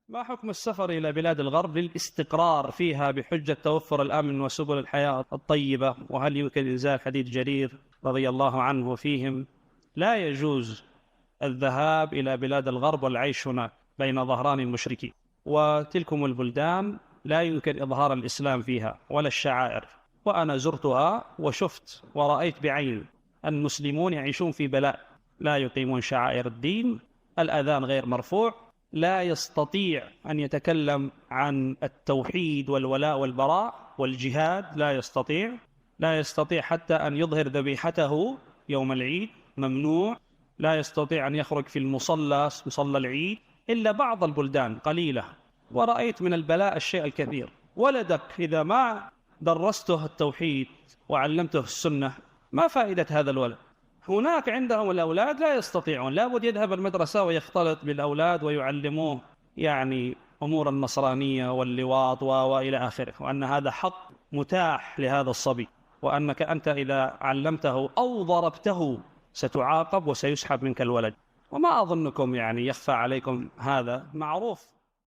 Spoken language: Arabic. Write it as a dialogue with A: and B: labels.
A: ما حكم السفر إلى بلاد الغرب للاستقرار فيها بحجة توفر الأمن وسبل الحياة الطيبة؟ وهل يمكن إنزال حديث جرير رضي الله عنه فيهم: لا يجوز الذهاب إلى بلاد الغرب والعيش هناك بين ظهران المشركين، وتلكم البلدان لا يمكن إظهار الإسلام فيها ولا الشعائر. وأنا زرتها وشفت ورأيت بعيني المسلمون يعيشون في بلاء، لا يقيمون شعائر الدين، الأذان غير مرفوع، لا يستطيع أن يتكلم عن التوحيد والولاء والبراء والجهاد، لا يستطيع حتى أن يظهر ذبيحته يوم العيد، ممنوع. لا يستطيع أن يخرج في مصلى العيد إلا بعض البلدان قليلة. ورأيت من البلاء الشيء الكثير. ولدك إذا ما درسته التوحيد وعلمته السنة، ما فائدة هذا الولد؟ هناك عندهم الأولاد لا يستطيعون، لابد يذهب المدرسة ويختلط بالأولاد ويعلموه يعني أمور النصرانية واللواط وإلى آخره، وأن هذا حق متاح لهذا الصبي، وأنك أنت إذا علمته أو ضربته ستعاقب وسيسحب منك الولد. وما أظنكم يعني يخفى عليكم هذا، معروف